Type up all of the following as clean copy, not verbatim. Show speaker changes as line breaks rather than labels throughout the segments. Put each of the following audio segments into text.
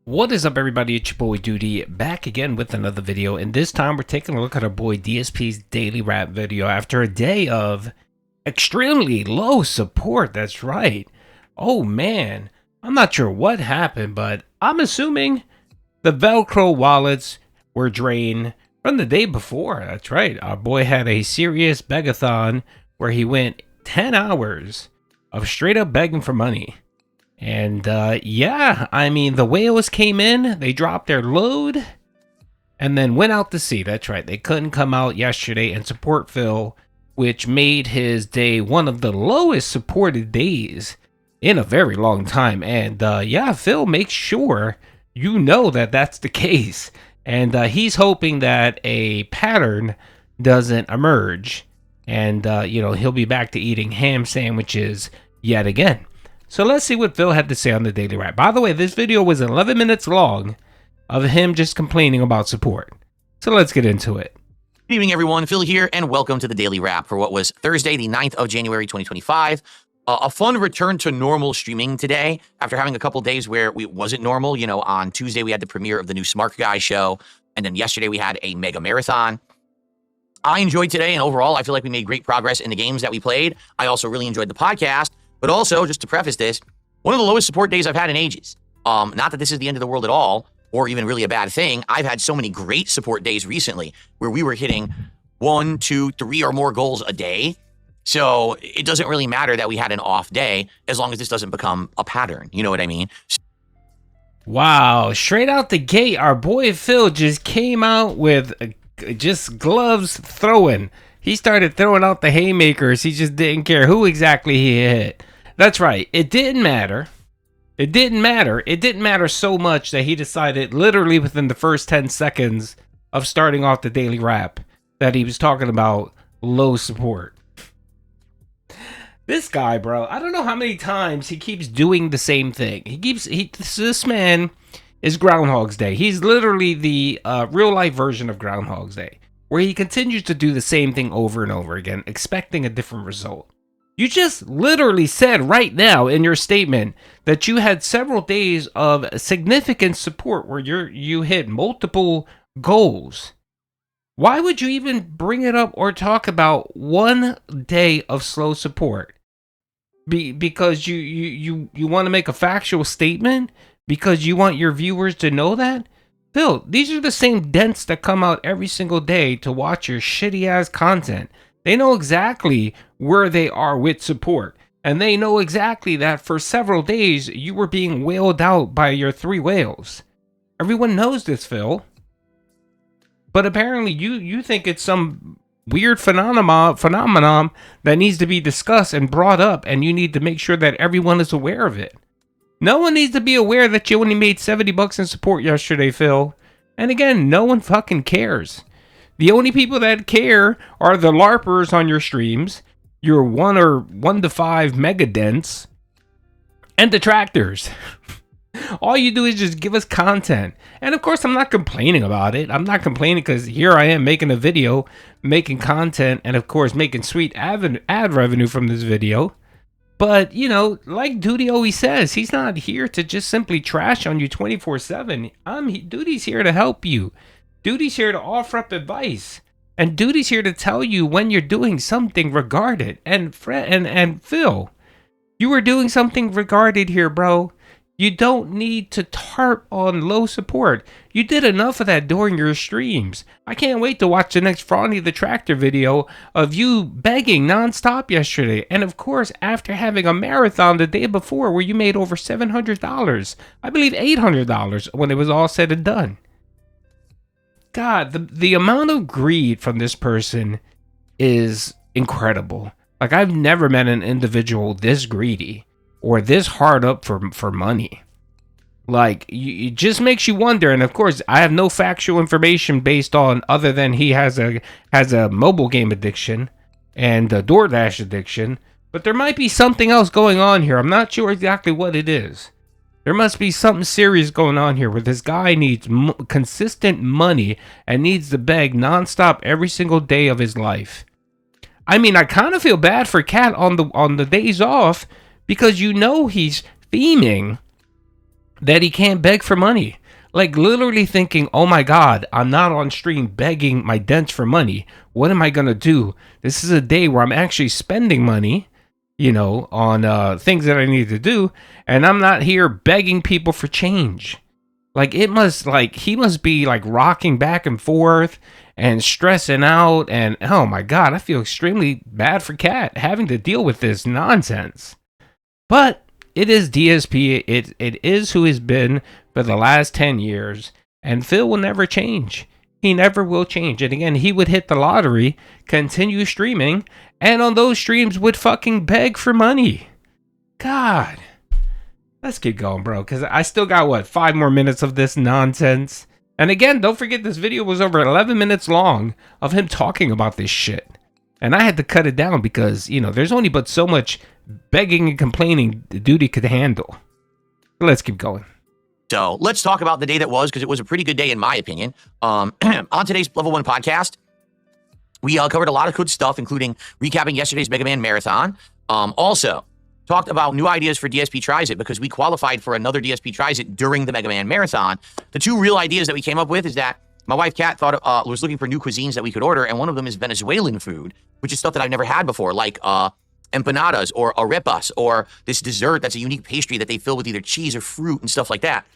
What is up, everybody? It's your boy Doody, back again with another video, and this time we're taking a look at our boy DSP's daily rap video after a day of extremely low support. That's right. Oh man, I'm not sure what happened, but I'm assuming the Velcro wallets were drained from the day before. That's right. Our boy had a serious begathon where he went 10 hours of straight up begging for money. And yeah, I mean, the whales came in, they dropped their load, and then went out to sea. That's right, they couldn't come out yesterday and support Phil, which made his day one of the lowest supported days in a very long time. And yeah, Phil makes sure you know that that's the case. And he's hoping that a pattern doesn't emerge. And, he'll be back to eating ham sandwiches yet again. So let's see what Phil had to say on the Daily Rap. By the way, this video was 11 minutes long of him just complaining about support. So let's get into it.
Good evening, everyone. Phil here, and welcome to the Daily Wrap for what was Thursday, the 9th of January, 2025. A fun return to normal streaming today after having a couple days where it wasn't normal. You know, on Tuesday, we had the premiere of the new Smart Guy show, and then yesterday we had a mega marathon. I enjoyed today, and overall, I feel like we made great progress in the games that we played. I also really enjoyed the podcast. But also, just to preface this, one of the lowest support days I've had in ages. Not that this is the end of the world at all, or even really a bad thing. I've had so many great support days recently where we were hitting 1, 2, 3 or more goals a day. So it doesn't really matter that we had an off day as long as this doesn't become a pattern. You know what I mean?
Wow, straight out the gate, our boy Phil just came out with just gloves throwing. He started throwing out the haymakers. He just didn't care who exactly he hit. That's right. It didn't matter. It didn't matter. It didn't matter so much that he decided literally within the first 10 seconds of starting off the Daily Rap that he was talking about low support. This guy, bro, I don't know how many times he keeps doing the same thing. This man is Groundhog's Day. He's literally the real life version of Groundhog's Day, where he continues to do the same thing over and over again, expecting a different result. You just literally said right now in your statement that you had several days of significant support where you hit multiple goals. Why would you even bring it up or talk about one day of slow support? Because you want to make a factual statement? Because you want your viewers to know that? Phil, these are the same dents that come out every single day to watch your shitty ass content. They know exactly where they are with support. And they know exactly that for several days you were being whaled out by your 3 whales. Everyone knows this, Phil. But apparently you think it's some weird phenomenon that needs to be discussed and brought up, and you need to make sure that everyone is aware of it. No one needs to be aware that you only made $70 in support yesterday, Phil. And again, no one fucking cares. The only people that care are the LARPers on your streams, your 1 to 5 mega dents, and detractors. All you do is just give us content. And of course, I'm not complaining about it. I'm not complaining because here I am making a video, making content, and of course, making sweet ad revenue from this video. But, you know, like Doody always says, he's not here to just simply trash on you 24/7. Doody's here to help you. Doody's here to offer up advice. And Doody's here to tell you when you're doing something regarded. And Phil, you were doing something regarded here, bro. You don't need to tarp on low support. You did enough of that during your streams. I can't wait to watch the next Froggy the Tractor video of you begging nonstop yesterday. And of course, after having a marathon the day before where you made over $700. I believe $800 when it was all said and done. God, the amount of greed from this person is incredible. Like, I've never met an individual this greedy or this hard up for money. Like, it just makes you wonder. And of course, I have no factual information based on other than he has a mobile game addiction and a DoorDash addiction. But there might be something else going on here. I'm not sure exactly what it is. There must be something serious going on here where this guy needs consistent money and needs to beg nonstop every single day of his life. I mean, I kind of feel bad for Cat on the days off because you know he's theming that he can't beg for money. Like literally thinking, oh my God, I'm not on stream begging my dents for money. What am I going to do? This is a day where I'm actually spending money, on things that I need to do. And I'm not here begging people for change. Like he must be like rocking back and forth and stressing out. And oh my God, I feel extremely bad for Cat having to deal with this nonsense. But it is DSP. It is who he's been for the last 10 years. And Phil will never change. He never will change. And again, he would hit the lottery, continue streaming, and on those streams would fucking beg for money. God. Let's keep going, bro, because I still got, 5 more minutes of this nonsense. And again, don't forget this video was over 11 minutes long of him talking about this shit. And I had to cut it down because, there's only but so much begging and complaining Doody could handle. Let's keep going.
So let's talk about the day that was, because it was a pretty good day in my opinion. On today's Level 1 podcast, we covered a lot of good stuff, including recapping yesterday's Mega Man Marathon. Also, talked about new ideas for DSP Tries It, because we qualified for another DSP Tries It during the Mega Man Marathon. The 2 real ideas that we came up with is that my wife, Kat, was looking for new cuisines that we could order, and one of them is Venezuelan food, which is stuff that I've never had before, like empanadas or arepas, or this dessert that's a unique pastry that they fill with either cheese or fruit and stuff like that.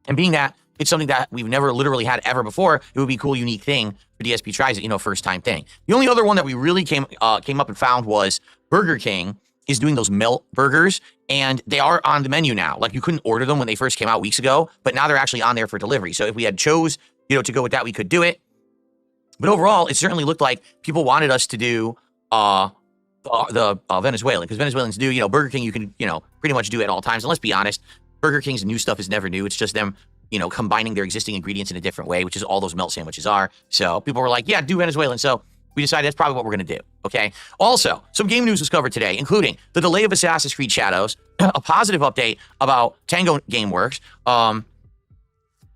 And being that it's something that we've never literally had ever before, it would be a cool, unique thing for DSP Tries It, first time thing. The only other one that we really came up and found was Burger King is doing those melt burgers, and they are on the menu now. Like, you couldn't order them when they first came out weeks ago, but now they're actually on there for delivery. So if we had chose, to go with that, we could do it. But overall, it certainly looked like people wanted us to do the Venezuelan, because Venezuelans do, Burger King, you can, pretty much do it at all times. And let's be honest, Burger King's new stuff is never new. It's just them, combining their existing ingredients in a different way, which is all those melt sandwiches are. So people were like, yeah, do Venezuelan. So we decided that's probably what we're going to do, okay? Also, some game news was covered today, including the delay of Assassin's Creed Shadows, a positive update about Tango Gameworks,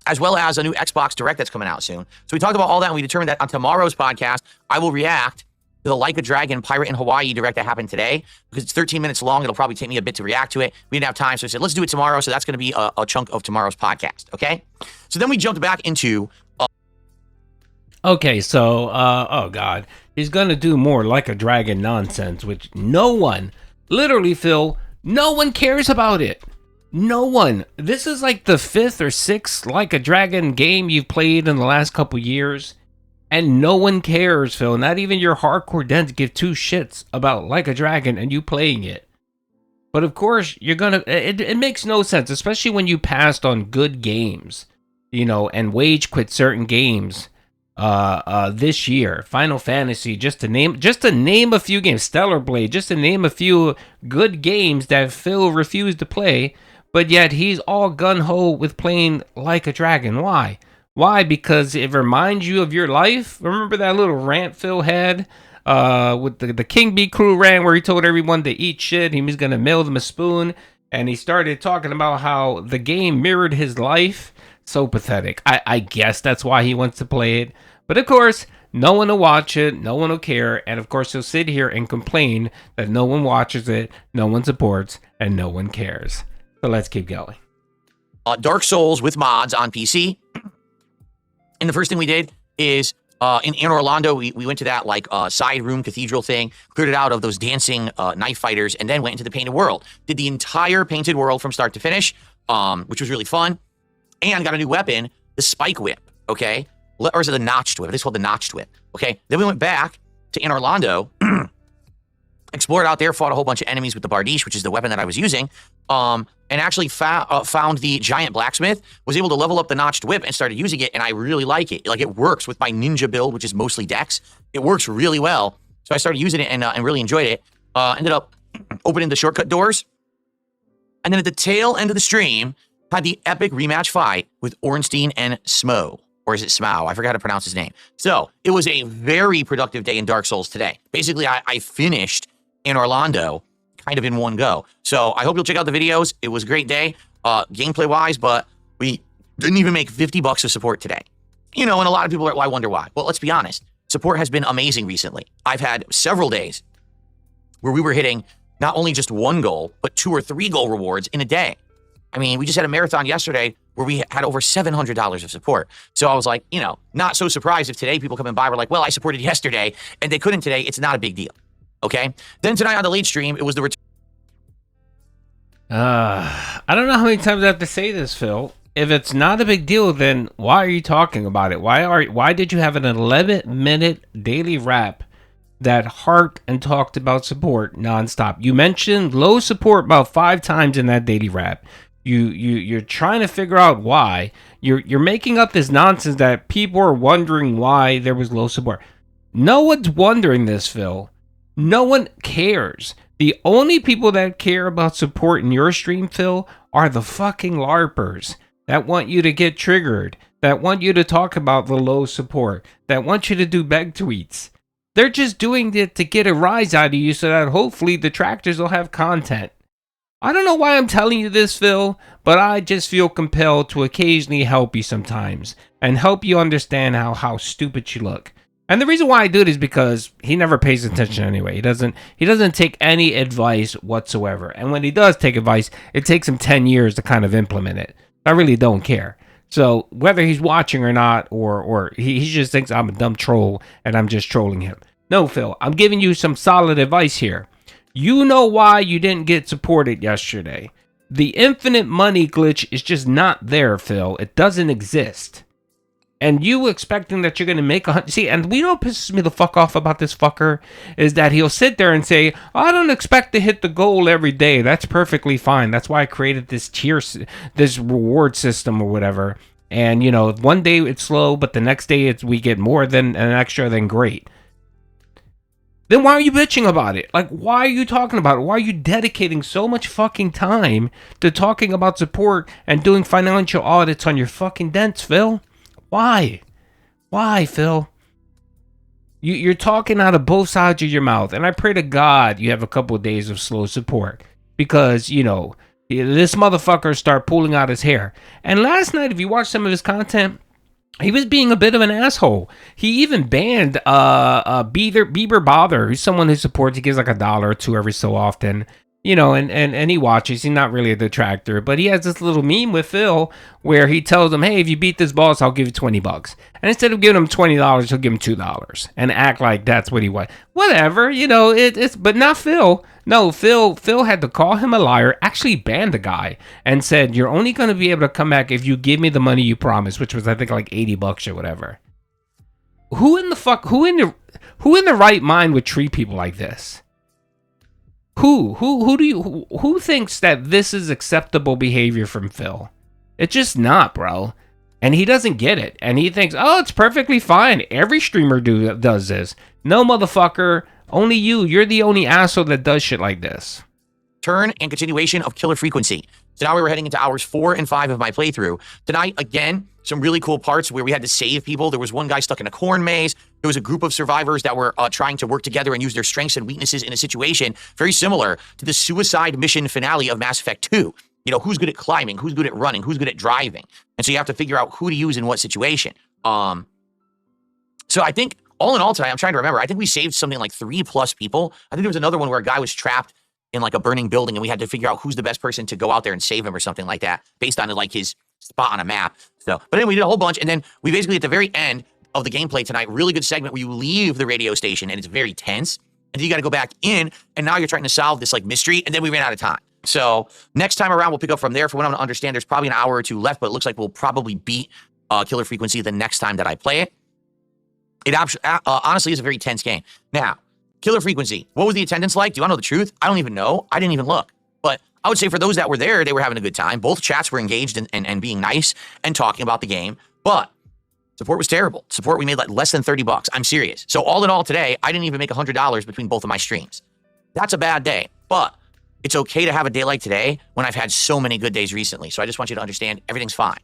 as well as a new Xbox Direct that's coming out soon. So we talked about all that, and we determined that on tomorrow's podcast, I will react to the Like a Dragon Pirate in Hawaii Direct that happened today, because it's 13 minutes long. It'll probably take me a bit to react to it. We didn't have time, so I said, let's do it tomorrow. So that's going to be a chunk of tomorrow's podcast, okay? So then we jumped back into...
Okay, so, oh God, he's gonna do more Like a Dragon nonsense, which no one, literally, Phil, no one cares about it. No one. This is like the 5th or 6th Like a Dragon game you've played in the last couple years, and no one cares, Phil. Not even your hardcore dens give 2 shits about Like a Dragon and you playing it. But of course, you're gonna, it makes no sense, especially when you passed on good games, and wage quit certain games. This year, Final Fantasy, just to name a few games, Stellar Blade, just to name a few good games that Phil refused to play, but yet he's all gung-ho with playing Like a Dragon. Why? Why? Because it reminds you of your life. Remember that little rant Phil had with the King Bee crew rant where he told everyone to eat shit, he was gonna mail them a spoon, and he started talking about how the game mirrored his life. So pathetic. I guess that's why he wants to play it. But of course, no one will watch it, no one will care, and of course he'll sit here and complain that no one watches it, no one supports, and no one cares. So let's keep going.
Dark Souls with mods on PC. And the first thing we did is in Orlando, we went to that side room cathedral thing, cleared it out of those dancing knife fighters, and then went into the painted world. Did the entire painted world from start to finish, which was really fun. And got a new weapon, the Spike Whip, okay? Or is it the Notched Whip? It's called the Notched Whip, okay? Then we went back to in Orlando, explored out there, fought a whole bunch of enemies with the Bardiche, which is the weapon that I was using, and actually found the giant blacksmith, was able to level up the Notched Whip and started using it, and I really like it. Like, it works with my ninja build, which is mostly Dex. It works really well. So I started using it and really enjoyed it. Ended up opening the shortcut doors. And then at the tail end of the stream, had the epic rematch fight with Ornstein and Smo. Or is it Smough? I forgot how to pronounce his name. So it was a very productive day in Dark Souls today. Basically, I finished in Orlando kind of in one go. So I hope you'll check out the videos. It was a great day, gameplay-wise, but we didn't even make $50 of support today. And a lot of people are, well, I wonder why. Well, let's be honest. Support has been amazing recently. I've had several days where we were hitting not only just 1 goal, but 2 or 3 goal rewards in a day. I mean, we just had a marathon yesterday where we had over $700 of support. So I was like, not so surprised if today people coming by were like, well, I supported yesterday and they couldn't today. It's not a big deal. Okay. Then tonight on the late stream, it was the return.
I don't know how many times I have to say this, Phil. If it's not a big deal, then why are you talking about it? Why did you have an 11-minute daily rap that harked and talked about support nonstop? You mentioned low support about 5 times in that daily rap. You're trying to figure out why. You're making up this nonsense that people are wondering why there was low support. No one's wondering this, Phil. No one cares. The only people that care about support in your stream, Phil, are the fucking LARPers that want you to get triggered, that want you to talk about the low support, that want you to do beg tweets. They're just doing it to get a rise out of you so that hopefully the detractors will have content. I don't know why I'm telling you this, Phil, but I just feel compelled to occasionally help you sometimes and help you understand how stupid you look. And the reason why I do it is because he never pays attention anyway. He doesn't take any advice whatsoever. And when he does take advice, it takes him 10 years to kind of implement it. I really don't care. So whether he's watching or not, or he just thinks I'm a dumb troll and I'm just trolling him. No, Phil, I'm giving you some solid advice here. You know why you didn't get supported yesterday. The infinite money glitch is just not there, Phil. It doesn't exist. And you expecting that you're going to make see, and we know what pisses me the fuck off about this fucker is that he'll sit there and say, I don't expect to hit the goal every day. That's perfectly fine. That's why I created this this reward system or whatever. And, one day it's slow, but the next day we get more than an extra, then great. Then why are you bitching about it? Like, why are you talking about it? Why are you dedicating so much fucking time to talking about support and doing financial audits on your fucking dents, Phil? Why? Why, Phil? You're talking out of both sides of your mouth, and I pray to God you have a couple of days of slow support because, this motherfucker start pulling out his hair. And last night, if you watch some of his content, he was being a bit of an asshole. He even banned Bieber Bother, who's someone who supports. He gives like $1 or $2 every so often. And he watches. He's not really a detractor, but he has this little meme with Phil where he tells him, hey, if you beat this boss, I'll give you $20. And instead of giving him $20, he'll give him $2 and act like that's what he wants. Whatever, it's, but not Phil. No, Phil had to call him a liar, actually banned the guy and said, you're only going to be able to come back if you give me the money you promised, which was, I think, like $80 or whatever. Who in the right mind would treat people like this? Who thinks that this is acceptable behavior from Phil? It's just not, bro. And he doesn't get it. And he thinks, oh, it's perfectly fine. Every streamer does this. No, motherfucker. Only you. You're the only asshole that does shit like this.
Turn and continuation of Killer Frequency. So now we were heading into hours 4 and 5 of my playthrough. Tonight, again, some really cool parts where we had to save people. There was one guy stuck in a corn maze. There was a group of survivors that were trying to work together and use their strengths and weaknesses in a situation very similar to the suicide mission finale of Mass Effect 2. Who's good at climbing, who's good at running, who's good at driving. And so you have to figure out who to use in what situation. So I think, all in all tonight, I'm trying to remember, I think we saved something like 3+ people. I think there was another one where a guy was trapped in like a burning building and we had to figure out who's the best person to go out there and save him or something like that based on like his spot on a map. So, but anyway, we did a whole bunch. And then we basically at the very end of the gameplay tonight, really good segment where you leave the radio station and it's very tense. And then you got to go back in and now you're trying to solve this like mystery. And then we ran out of time. So next time around, we'll pick up from there. For what I'm going to understand, there's probably an hour or two left, but it looks like we'll probably beat Killer Frequency the next time that I play it. It honestly is a very tense game. Now, Killer Frequency, what was the attendance like? Do you want to know the truth? I don't even know. I didn't even look. But I would say for those that were there, they were having a good time. Both chats were engaged and being nice and talking about the game. But support was terrible. Support, we made like less than $30. I'm serious. So all in all today, I didn't even make $100 between both of my streams. That's a bad day. But it's okay to have a day like today when I've had so many good days recently. So I just want you to understand everything's fine.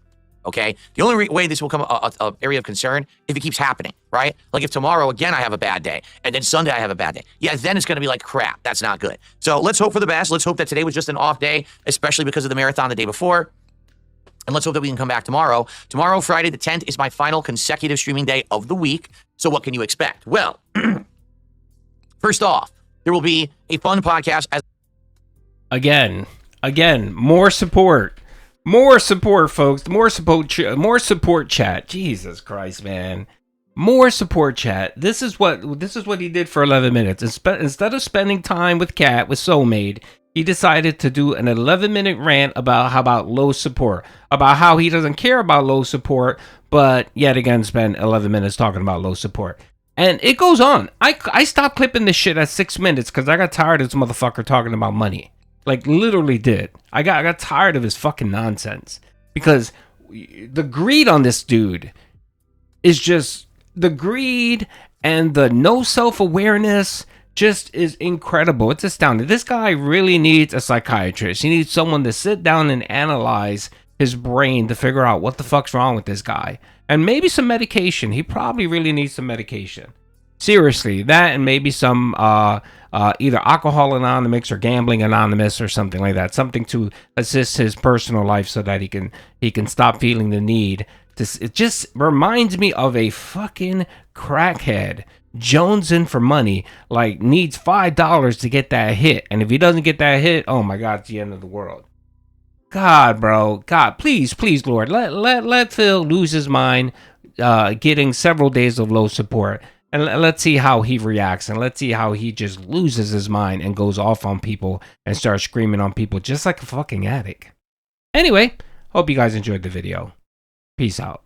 Okay? The only way this will come a area of concern if it keeps happening, right? Like if tomorrow, again, I have a bad day, and then Sunday I have a bad day. Yeah, then it's going to be like crap. That's not good. So let's hope for the best. Let's hope that today was just an off day, especially because of the marathon the day before. And let's hope that we can come back tomorrow. Tomorrow, Friday the 10th, is my final consecutive streaming day of the week. So what can you expect? Well, first off, there will be a fun podcast.
Again, more support. More support, folks. More support chat. Jesus Christ, man. More support chat. This is what he did for 11 minutes. Instead of spending time with Cat with Soulmate, he decided to do an 11-minute rant about low support, about how he doesn't care about low support, but yet again spend 11 minutes talking about low support. And it goes on. I stopped clipping this shit at 6 minutes because I got tired of this motherfucker talking about money. Like, literally did. I got tired of his fucking nonsense. Because the greed on this dude is just... The greed and the no self-awareness just is incredible. It's astounding. This guy really needs a psychiatrist. He needs someone to sit down and analyze his brain to figure out what the fuck's wrong with this guy. And maybe some medication. He probably really needs some medication. Seriously, that and maybe some either Alcohol Anonymous or Gambling Anonymous or something like that. Something to assist his personal life so that he can stop feeling the need to. It just reminds me of a fucking crackhead jonesing for money, like needs $5 to get that hit, and if he doesn't get that hit, oh my God, it's the end of the world. God, bro, God, please, Lord, let Phil lose his mind, getting several days of low support. And let's see how he reacts, and let's see how he just loses his mind and goes off on people and starts screaming on people just like a fucking addict. Anyway, hope you guys enjoyed the video. Peace out.